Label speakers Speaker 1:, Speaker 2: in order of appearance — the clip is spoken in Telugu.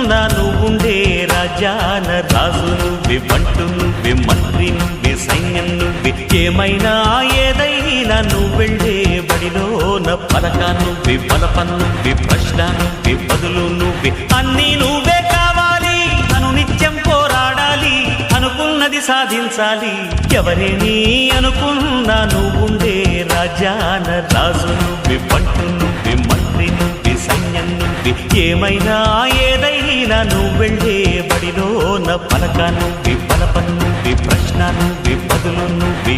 Speaker 1: అనుకున్నా నువ్వుండే రాజాన రాజు నువ్వే, బంటు నువ్వే, మంత్రి నువ్వే, సైన్యం నువ్వే, ఏమైనా ఏదైనా నువ్వు వెళ్ళే బడిలోన పలక నువ్వే, బలపం నువ్వే, ప్రశ్న నువ్వే, బదులు నువ్వే, అన్నీ నువ్వే కావాలి. అను నిత్యం పోరాడాలి, అనుకున్నది సాధించాలి. ఎవరేని అనుకున్నా నువ్వుండే రాజాన రాజు నువ్వే, బంటు నువ్వే, మంత్రి నువ్వే, సైన్యం నువ్వే, ఏమైనా ఏదైనా నువ్వు వెళ్ళే బడిలోన పలక నువ్వే, బలపం నువ్వే, ప్రశ్న నువ్వే, బదులు నువ్వే.